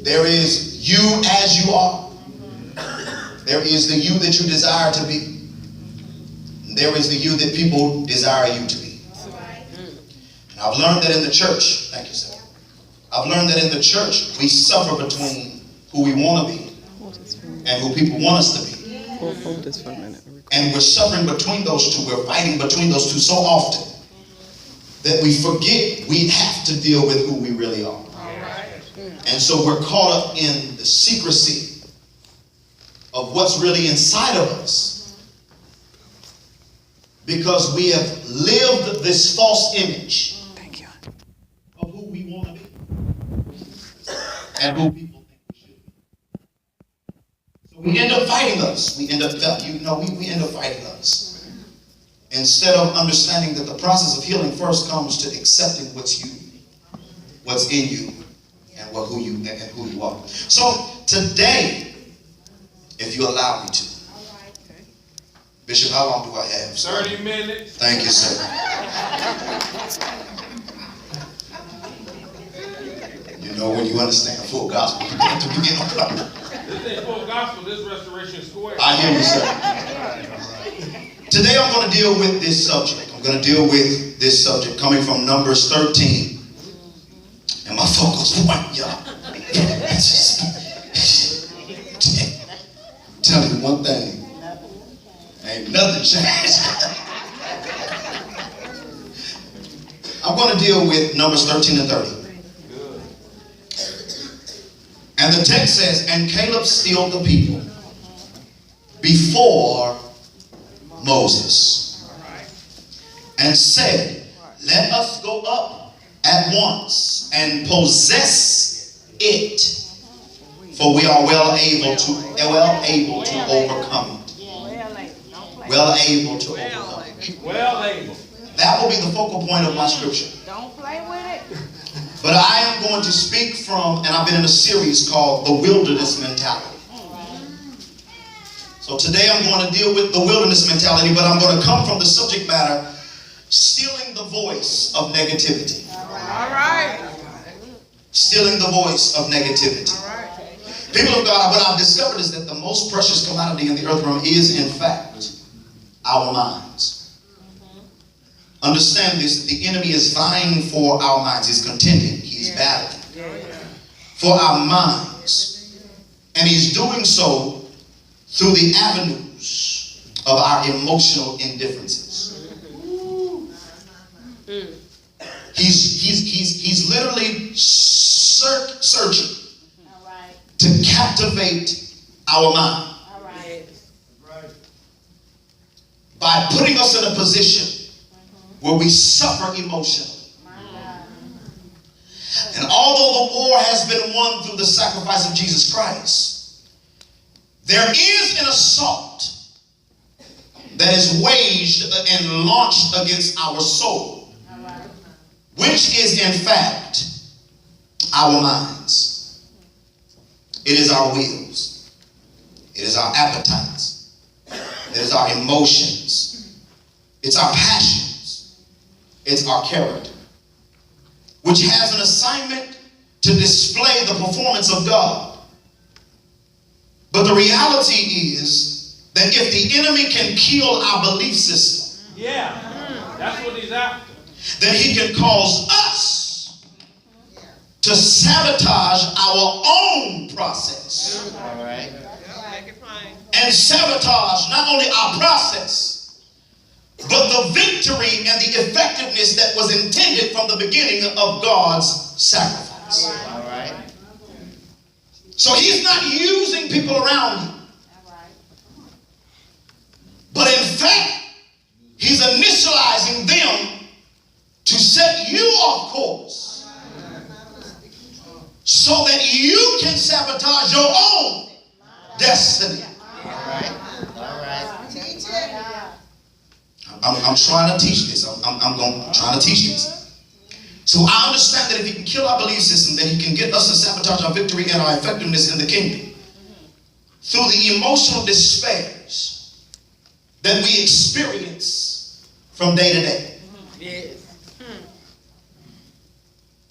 There is you as you are. There is the you that you desire to be. There is the you that people desire you to be. And I've learned that in the church, thank you, sir. I've learned that in the church, we suffer between who we want to be and who people want us to be. Hold this for a minute. And we're suffering between those two. We're fighting between those two so often that we forget we have to deal with who we really are. And so we're caught up in the secrecy of what's really inside of us because we have lived this false image of who we want to be and who people think we should be. So we end up fighting us. We end up fighting us. Instead of understanding that the process of healing first comes to accepting what's in you, and who you are. So today, if you allow me to, Bishop, how long do I have? 30 minutes. Thank you, sir. You know, when you understand full gospel, you have to begin on God. This ain't full gospel, this Restoration Square. I hear you, sir. Today I'm going to deal with this subject. I'm going to deal with this subject coming from Numbers 13. And my focus point, y'all. Tell you one thing. Ain't nothing changed. I'm going to deal with Numbers 13 and 30. And the text says, and Caleb stilled the people before Moses and said, let us go up at once and possess it, for we are well able to overcome it. Well able to overcome it. Well able. That will be the focal point of my scripture. Don't play with it. But I am going to speak from, and I've been in a series called The Wilderness Mentality. So today I'm going to deal with the wilderness mentality, but I'm going to come from the subject matter, stealing the voice of negativity. All right. Stealing the voice of negativity. All right. People of God, what I've discovered is that the most precious commodity in the earth realm is, in fact, our minds. Understand this, the enemy is vying for our minds. He's contending. He's battling for our minds. And he's doing so through the avenues of our emotional indifferences. He's literally searching to captivate our mind by putting us in a position where we suffer emotionally. And although the war has been won through the sacrifice of Jesus Christ, there is an assault that is waged and launched against our soul, which is in fact our minds. It is our wills. It is our appetites. It is our emotions. It's our passions. It's our character, which has an assignment to display the performance of God. But the reality is that if the enemy can kill our belief system, that's what he's after. then he can cause us to sabotage our own process. All right. And sabotage not only our process, but the victory and the effectiveness that was intended from the beginning of God's sacrifice. All right. So he's not using people around you. But in fact, he's initializing them to set you off course so that you can sabotage your own destiny. All right. All right. Teach it. I'm trying to teach this. I'm trying to teach this. So I understand that if he can kill our belief system, then he can get us to sabotage our victory and our effectiveness in the kingdom through the emotional despairs that we experience from day to day. Yes.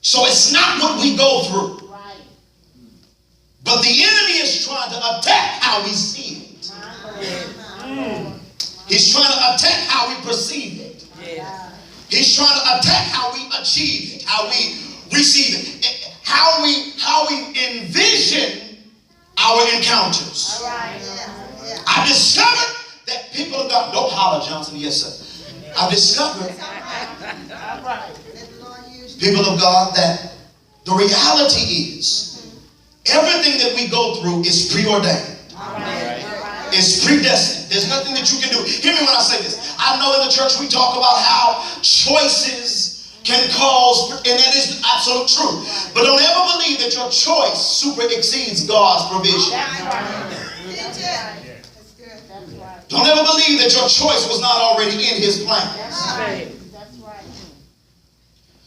So it's not what we go through. But the enemy is trying to attack how we see it. He's trying to attack how we perceive it. He's trying to attack how we achieve it, how we receive it, how we envision our encounters. I discovered that people of God, don't holler, Johnson, yes sir. I've discovered, people of God, that the reality is everything that we go through is preordained. It's predestined. There's nothing that you can do. Hear me when I say this. I know in the church we talk about how choices can cause, and that is absolute truth. But don't ever believe that your choice super exceeds God's provision. Don't ever believe that your choice was not already in his plan.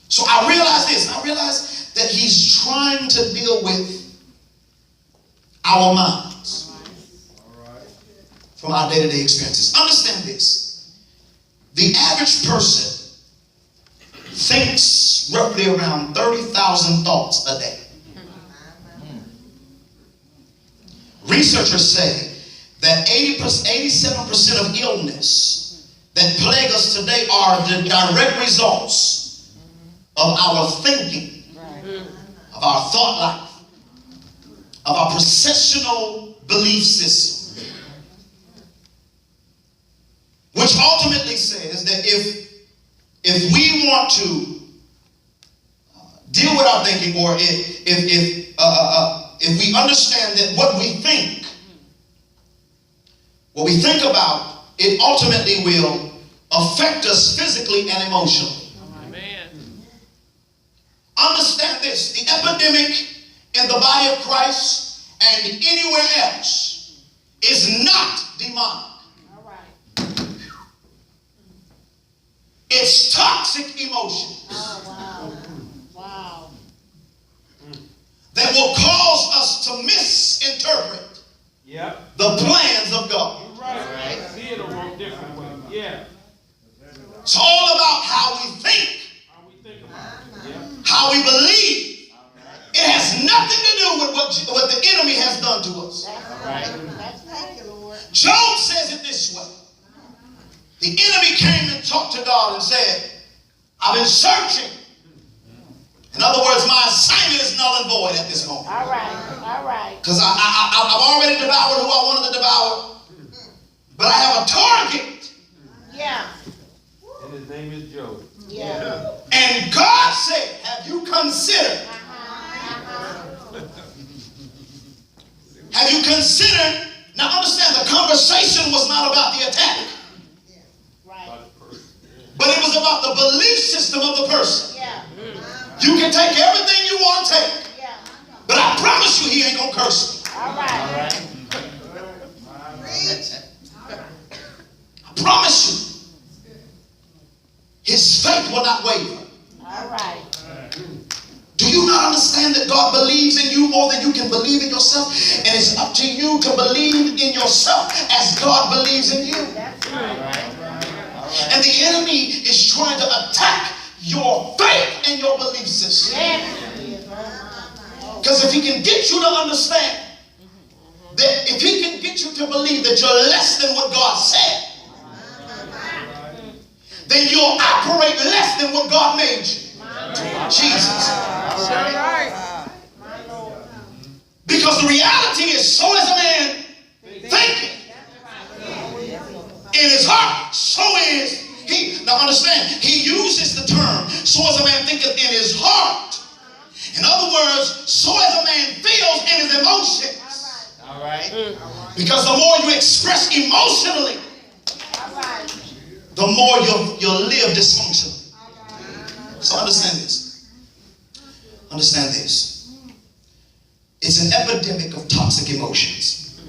So I realize this. I realize that he's trying to deal with our minds from our day-to-day experiences. Understand this. The average person thinks roughly around 30,000 thoughts a day. Researchers say that 87% of illness that plague us today are the direct results of our thinking, of our thought life, of our processional belief system. Which ultimately says that if we want to deal with our thinking, or if we understand that what we think about, it ultimately will affect us physically and emotionally. Amen. Understand this: the epidemic in the body of Christ and anywhere else is not demonic. It's toxic emotions that will cause us to misinterpret the plans of God. Right. See it a different way. Yeah. It's all about how we think, how we believe. It has nothing to do with what the enemy has done to us. Job says it this way. The enemy came and talked to God and said, I've been searching. In other words, my assignment is null and void at this moment. All right. Because I've already devoured who I wanted to devour. But I have a target. Yeah. And his name is Job. Yeah. And God said, have you considered? Have you considered? Now understand, the conversation was not about the attack. But it was about the belief system of the person. You can take everything you want to take. But I promise you he ain't going to curse me. All right. I promise you. His faith will not waver. All right. Do you not understand that God believes in you more than you can believe in yourself? And it's up to you to believe in yourself as God believes in you. That's right. And the enemy is trying to attack your faith and your belief system. Because if he can get you to understand that, if he can get you to believe that you're less than what God said, then you'll operate less than what God made you. Jesus. Because the reality is, so is a man thinking in his heart, so is he. Now understand, he uses the term, so as a man thinketh in his heart. In other words, so as a man feels in his emotions. All right. Because the more you express emotionally, the more you'll live dysfunctionally. So understand this. Understand this. It's an epidemic of toxic emotions,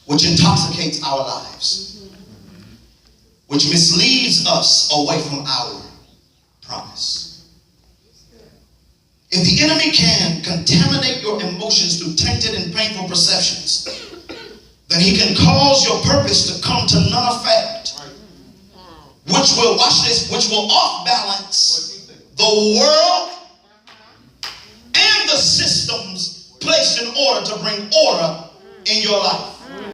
which intoxicates our lives, which misleads us away from our promise. If the enemy can contaminate your emotions through tainted and painful perceptions, then he can cause your purpose to come to none effect, which will, watch this, which will off-balance the world and the systems placed placed in order to bring order in your life.